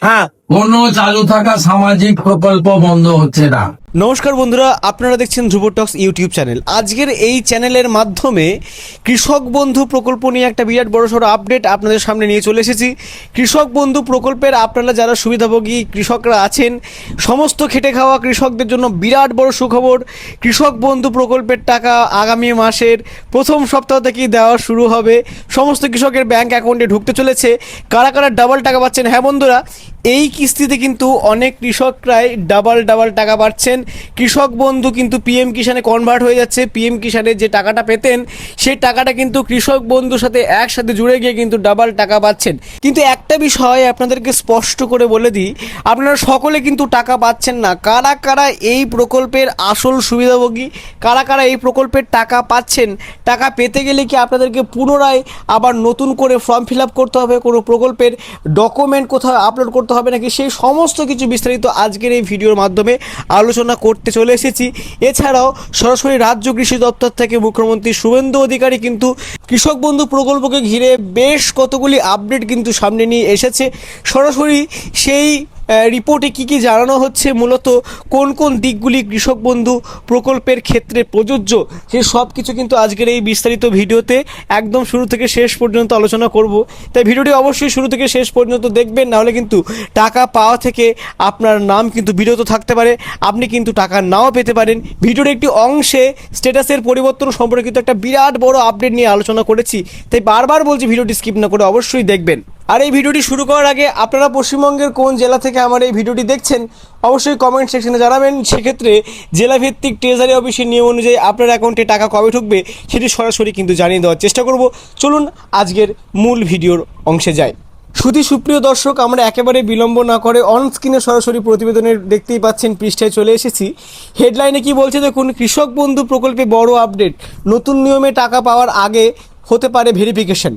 হ্যাঁ, কোনো চালু থাকা সামাজিক প্রকল্প বন্ধ হচ্ছে না। নমস্কার বন্ধুরা, আপনারা দেখছেন ধ্রুব টক্স ইউটিউব চ্যানেল। আজকের এই চ্যানেলের মাধ্যমে কৃষক বন্ধু প্রকল্প নিয়ে একটা বিরাট বড়সড় আপডেট আপনাদের সামনে নিয়ে চলে এসেছি। কৃষক বন্ধু প্রকল্পের আপনারা যারা সুবিধাভোগী কৃষকরা আছেন, সমস্ত খেটে খাওয়া কৃষকদের জন্য বিরাট বড় সুখবর। কৃষক বন্ধু প্রকল্পের টাকা আগামী মাসের প্রথম সপ্তাহ থেকেই দেওয়া শুরু হবে। সমস্ত কৃষকের ব্যাংক অ্যাকাউন্টে ঢুকতে চলেছে। কারা কারা ডাবল টাকা পাচ্ছেন? হ্যাঁ বন্ধুরা, এই কিস্তিতে কিন্তু অনেক কৃষকরাই ডাবল টাকা পাচ্ছেন। কৃষক বন্ধু কিন্তু পিএম কিষানে কনভার্ট হয়ে যাচ্ছে। পিএম কিষানে যে টাকাটা পেতেন সেই টাকাটা কিন্তু কৃষক বন্ধুর সাথে একসাথে জুড়ে গিয়ে কিন্তু ডাবল টাকা পাচ্ছেন। কিন্তু একটা বিষয় আপনাদেরকে স্পষ্ট করে বলে দিই, আপনারা সকলে কিন্তু টাকা পাচ্ছেন না। কারা কারা এই প্রকল্পের আসল সুবিধাভোগী, কারা কারা এই প্রকল্পের টাকা পাচ্ছেন, টাকা পেতে গেলে কি আপনাদেরকে পুনরায় আবার নতুন করে ফর্ম ফিল আপ করতে হবে, কোনো প্রকল্পের ডকুমেন্ট কোথাও আপলোড করতে হবে নাকি, সেই সমস্ত কিছু বিস্তারিত আজকের এই ভিডিওর মাধ্যমে আলোচনা করতে চলে এসেছি। এছাড়াও সরাসরি রাজ্য কৃষি দপ্তর থেকে মুখ্যমন্ত্রী শুভেন্দু অধিকারী কিন্তু কৃষক বন্ধু প্রকল্পকে ঘিরে বেশ কতগুলি আপডেট কিন্তু সামনে নিয়ে এসেছে। সরাসরি সেই রিপোর্টে কি জানানো হচ্ছে, মূলত কোন কোন দিকগুলি কৃষক বন্ধু প্রকল্পের ক্ষেত্রে প্রযোজ্য, সেই সব কিছু কিন্তু আজকের এই বিস্তারিত ভিডিওতে একদম শুরু থেকে শেষ পর্যন্ত আলোচনা করব। তাই ভিডিওটি অবশ্যই শুরু থেকে শেষ পর্যন্ত দেখবেন, নাহলে কিন্তু টাকা পাওয়া থেকে আপনার নাম কিন্তু বিরত থাকতে পারে, আপনি কিন্তু টাকা নাও পেতে পারেন। ভিডিওর একটি অংশে স্ট্যাটাসের পরিবর্তন সম্পর্কিত একটা বিরাট বড় আপডেট নিয়ে আলোচনা করেছি। তাই বারবার বলছি ভিডিওটি স্কিপ না করে অবশ্যই দেখবেন। আর এই ভিডিওটি শুরু করার আগে আপনারা পশ্চিমবঙ্গের কোন জেলা থেকে আমার এই ভিডিওটি দেখছেন অবশ্যই কমেন্ট সেকশনে জানাবেন। সেক্ষেত্রে জেলাভিত্তিক ট্রেজারি অফিসের নিয়ম অনুযায়ী আপনার অ্যাকাউন্টে টাকা কবে ঢুকবে সেটি সরাসরি কিন্তু জানিয়ে দেওয়ার চেষ্টা করব। চলুন আজকের মূল ভিডিওর অংশে যাই। সুপ্রিয় দর্শক, আমরা একেবারে বিলম্ব না করে অন স্ক্রিনে সরাসরি প্রতিবেদনের দেখতেই পাচ্ছেন পৃষ্ঠায় চলে এসেছি। হেডলাইনে কি বলছে দেখুন, কৃষক বন্ধু প্রকল্পে বড় আপডেট, নতুন নিয়মে টাকা পাওয়ার আগে হতে পারে ভেরিফিকেশন,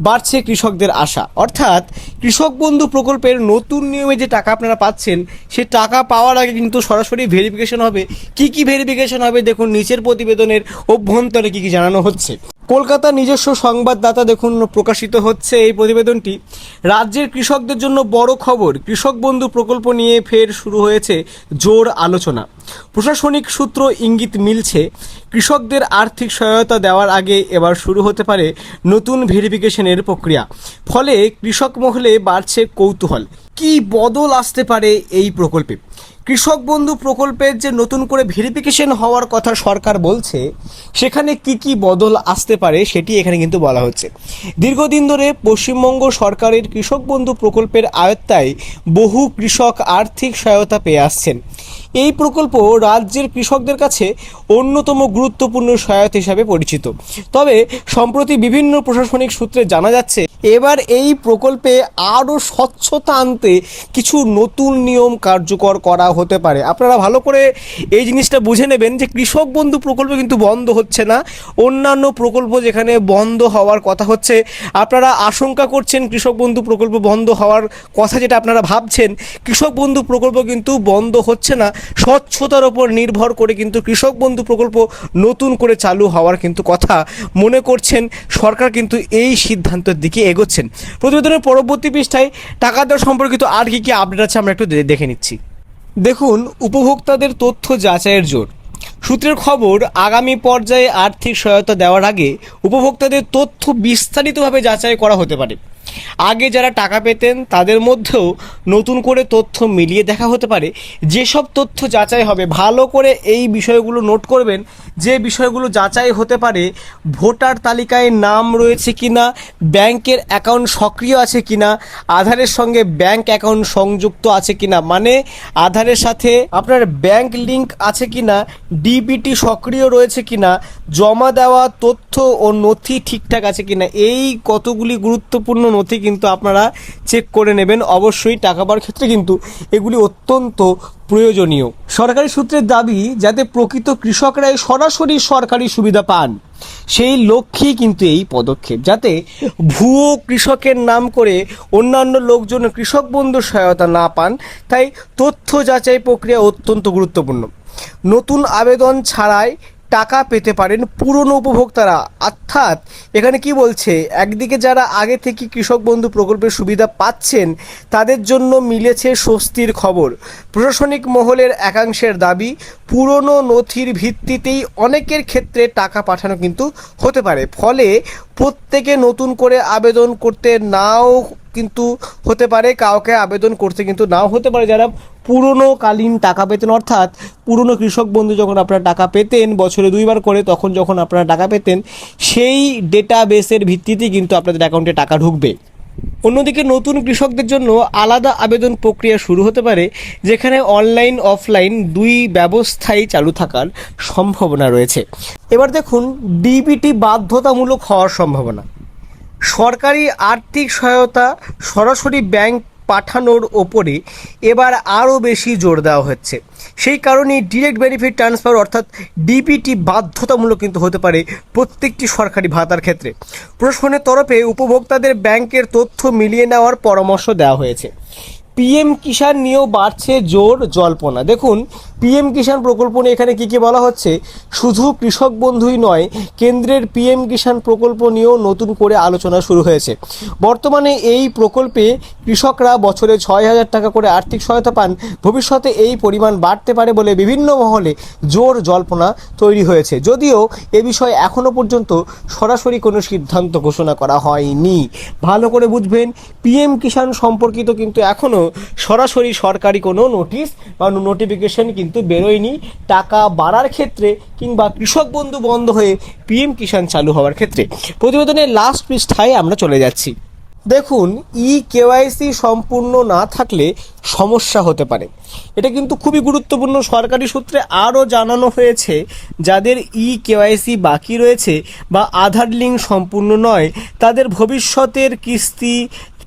বাড়ছে কৃষকদের আশা। অর্থাৎ কৃষক বন্ধু প্রকল্পের নতুন নিয়মে যে টাকা আপনারা পাচ্ছেন, সে টাকা পাওয়ার আগে কিন্তু সরাসরি ভেরিফিকেশন হবে। কি ভেরিফিকেশন হবে দেখুন নিচের প্রতিবেদনের অভ্যন্তরে কি জানানো হচ্ছে। কলকাতা নিজস্ব সংবাদদাতা দেখুন প্রকাশিত হচ্ছে এই প্রতিবেদনটি। রাজ্যের কৃষকদের জন্য বড় খবর, কৃষক বন্ধু প্রকল্প নিয়ে ফের শুরু হয়েছে জোর আলোচনা। প্রশাসনিক সূত্র ইঙ্গিত মিলছে, কৃষকদের আর্থিক সহায়তা দেওয়ার আগে এবার শুরু হতে পারে নতুন ভেরিফিকেশনের প্রক্রিয়া। ফলে কৃষক মহলে বাড়ছে কৌতূহল, কি বদল আসতে পারে এই প্রকল্পে। কৃষক বন্ধু প্রকল্পের যে নতুন করে ভেরিফিকেশন হওয়ার কথা সরকার বলছে, সেখানে কি বদল আসতে পারে সেটি এখানে কিন্তু বলা হচ্ছে। দীর্ঘদিন ধরে পশ্চিমবঙ্গ সরকারের কৃষক বন্ধু প্রকল্পের আওতায় বহু কৃষক আর্থিক সহায়তা পেয়ে আসছেন। এই প্রকল্প রাজ্যের কৃষকদের কাছে অন্যতম গুরুত্বপূর্ণ সহায়তা হিসাবে পরিচিত। তবে সম্প্রতি বিভিন্ন প্রশাসনিক সূত্রে জানা যাচ্ছে, এবার এই প্রকল্পে আরও স্বচ্ছতা আনতে কিছু নতুন নিয়ম কার্যকর করা হতে পারে। আপনারা ভালো করে এই জিনিসটা বুঝে নেবেন যে কৃষক বন্ধু প্রকল্প কিন্তু বন্ধ হচ্ছে না। অন্যান্য প্রকল্প যেখানে বন্ধ হওয়ার কথা হচ্ছে, আপনারা আশঙ্কা করছেন কৃষক বন্ধু প্রকল্প বন্ধ হওয়ার কথা, যেটা আপনারা ভাবছেন, কৃষক বন্ধু প্রকল্প কিন্তু বন্ধ হচ্ছে না। স্বচ্ছতার ওপর নির্ভর করে কিন্তু কৃষক বন্ধু প্রকল্প নতুন করে চালু হওয়ার কিন্তু কথা মনে করছেন সরকার, কিন্তু এই সিদ্ধান্তের দিকে এগোচ্ছেন। প্রতিবেদনের পরবর্তী পৃষ্ঠায় টাকা দেওয়া সম্পর্কিত আর কি আপডেট আছে আমরা একটু দেখে নিচ্ছি। দেখুন, উপভোক্তাদের তথ্য যাচাইয়ের জোর। সূত্রের খবর, আগামী পর্যায়ে আর্থিক সহায়তা দেওয়ার আগে উপভোক্তাদের তথ্য বিস্তারিতভাবে যাচাই করা হতে পারে। আগে যারা টাকা পেতেন তাদের মধ্যেও নতুন করে তথ্য মিলিয়ে দেখা হতে পারে। যেসব তথ্য যাচাই হবে, ভালো করে এই বিষয়গুলো নোট করবেন, যে বিষয়গুলো যাচাই হতে পারে, ভোটার তালিকায় নাম রয়েছে কিনা, ব্যাংকের অ্যাকাউন্ট সক্রিয় আছে কিনা, আধারের সঙ্গে ব্যাংক অ্যাকাউন্ট সংযুক্ত আছে কিনা, মানে আধারের সাথে আপনার ব্যাংক লিঙ্ক আছে কিনা, ডিবিটি সক্রিয় রয়েছে কিনা, জমা দেওয়া তথ্য ও নথি ঠিকঠাক আছে কিনা, এই কতগুলি গুরুত্বপূর্ণ নথি কিন্তু আপনারা চেক করে নেবেন। অবশ্যই টাকা পাওয়ার ক্ষেত্রে কিন্তু এগুলি অত্যন্ত প্রয়োজনীয়। সরকারি সূত্রের দাবি, যাতে প্রকৃত কৃষকরাই সরাসরি সরকারি সুবিধা পান, সেই লক্ষ্যেই কিন্তু এই পদক্ষেপ, যাতে ভুয়ো কৃষকের নাম করে অন্যান্য লোকজন কৃষক বন্ধুর সহায়তা না পান। তাই তথ্য যাচাই প্রক্রিয়া অত্যন্ত গুরুত্বপূর্ণ। নতুন আবেদন ছাড়াই টাকা পেতে পারেন পুরনো উপভোক্তারা। অর্থাৎ এখানে কি বলছে, একদিকে যারা আগে থেকে কৃষক বন্ধু প্রকল্পের সুবিধা পাচ্ছেন তাদের জন্য মিলেছে স্বস্তির খবর। প্রশাসনিক মহলের একাংশের দাবি, পুরনো নথির ভিত্তিতেই অনেকের ক্ষেত্রে টাকা পাঠানো কিন্তু হতে পারে। ফলে প্রত্যেকে নতুন করে আবেদন করতে নাও কিন্তু হতে পারে, কাউকে আবেদন করতে কিন্তু নাও হতে পারে যারা পুরনো কালীন টাকা পেতেন। অর্থাৎ পুরনো কৃষক বন্ধু যখন আপনারা টাকা পেতেন বছরে 2বার করে, তখন যখন আপনারা টাকা পেতেন সেই ডেটাবেসের ভিত্তিতেই কিন্তু আপনাদের অ্যাকাউন্টে টাকা ঢুকবে। অন্যদিকে নতুন কৃষকদের জন্য আলাদা আবেদন প্রক্রিয়া শুরু হতে পারে, যেখানে অনলাইন অফলাইন দুই ব্যবস্থাই চালু থাকার সম্ভাবনা রয়েছে। এবার দেখুন ডিবিটি বাধ্যতামূলক হওয়ার সম্ভাবনা। সরকারি আর্থিক সহায়তা সরাসরি ব্যাংক পাঠানোর ওপরে এবার আরও বেশি জোর দেওয়া হচ্ছে। সেই কারণেই ডিরেক্ট বেনিফিট ট্রান্সফার অর্থাৎ ডিবিটি বাধ্যতামূলক কিন্তু হতে পারে প্রত্যেকটি সরকারি ভাতার ক্ষেত্রে। প্রশাসনের তরফে উপভোক্তাদের ব্যাংকের তথ্য মিলিয়ে নেওয়ার পরামর্শ দেওয়া হয়েছে। পিএম কিষাণ নিয়েও বাড়ছে জোর জল্পনা। দেখুন পিএম কিষাণ প্রকল্প নিয়ে এখানে কী কী বলা হচ্ছে, শুধু কৃষক বন্ধুই নয়, কেন্দ্রের পিএম কিষাণ প্রকল্প নিয়েও নতুন করে আলোচনা শুরু হয়েছে। বর্তমানে এই প্রকল্পে কৃষকরা বছরে 6,000 টাকা করে আর্থিক সহায়তা পান। ভবিষ্যতে এই পরিমাণ বাড়তে পারে বলে বিভিন্ন মহলে জোর জল্পনা তৈরি হয়েছে, যদিও এ বিষয়ে এখনও পর্যন্ত সরাসরি কোনো সিদ্ধান্ত ঘোষণা করা হয়নি। ভালো করে বুঝবেন, পিএম কিষাণ সম্পর্কিত কিন্তু এখনও সরাসরি সরকারি কোনো নোটিশ বা নোটিফিকেশন কিন্তু বেরোয়নি টাকা বাড়ার ক্ষেত্রে কিংবা কৃষক বন্ধু বন্ধ হয়ে পিএম কিষাণ চালু হওয়ার ক্ষেত্রে। প্রতিবেদনের লাস্ট পৃষ্ঠায় আমরা চলে যাচ্ছি। দেখুন কেওয়াইসি সম্পূর্ণ না থাকলে সমস্যা হতে পারে। এটা কিন্তু খুবই গুরুত্বপূর্ণ। সরকারি সূত্রে আরও জানানো হয়েছে, যাদের কেওয়াইসি বাকি রয়েছে বা আধার লিঙ্ক সম্পূর্ণ নয় তাদের ভবিষ্যতের কিস্তি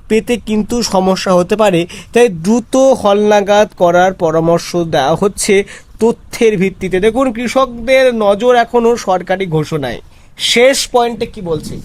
পেতে কিন্তু সমস্যা হতে পারে। তাই দ্রুত হালনাগাদ করার পরামর্শ দেওয়া হচ্ছে তথ্যের ভিত্তিতে। দেখুন কৃষকদের নজর এখনও সরকারি ঘোষণায়। শেষ পয়েন্টে কি বলছে,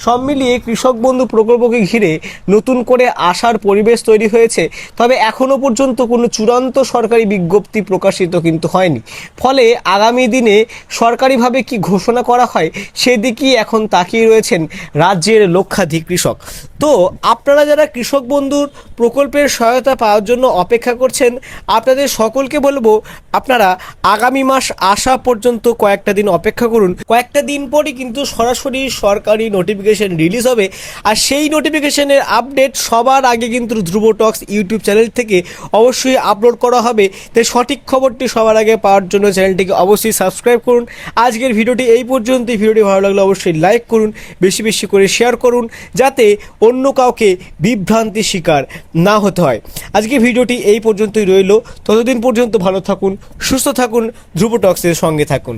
সব মিলিয়ে কৃষক বন্ধু প্রকল্পকে ঘিরে নতুন করে আশার পরিবেশ তৈরি হয়েছে, তবে এখনও পর্যন্ত কোনো চূড়ান্ত সরকারি বিজ্ঞপ্তি প্রকাশিত কিন্তু হয়নি। ফলে আগামী দিনে সরকারিভাবে কি ঘোষণা করা হয় সেদিকেই এখন তাকিয়ে রয়েছেন রাজ্যের লক্ষাধিক কৃষক। তো আপনারা যারা কৃষক বন্ধুর প্রকল্পের সহায়তা পাওয়ার জন্য অপেক্ষা করছেন, আপনাদের সকলকে বলবো আপনারা আগামী মাস আসা পর্যন্ত কয়েকটা দিন অপেক্ষা করুন। কয়েকটা দিন পরই কিন্তু সরাসরি সরকারি নোটিফিকেশন রিলিজ হবে, আর সেই নোটিফিকেশনের আপডেট সবার আগে কিন্তু ধ্রুব টক্স ইউটিউব চ্যানেল থেকে অবশ্যই আপলোড করা হবে। তাই সঠিক খবরটি সবার আগে পাওয়ার জন্য চ্যানেলটিকে অবশ্যই সাবস্ক্রাইব করুন। আজকের ভিডিওটি এই পর্যন্তই। ভিডিওটি ভালো লাগলে অবশ্যই লাইক করুন, বেশি বেশি করে শেয়ার করুন, যাতে অন্য কাউকে বিভ্রান্তির শিকার না হতে হয়। আজকে ভিডিওটি এই পর্যন্তই রইল। ততদিন পর্যন্ত ভালো থাকুন, সুস্থ থাকুন, ধ্রুব টক্সের সঙ্গে থাকুন।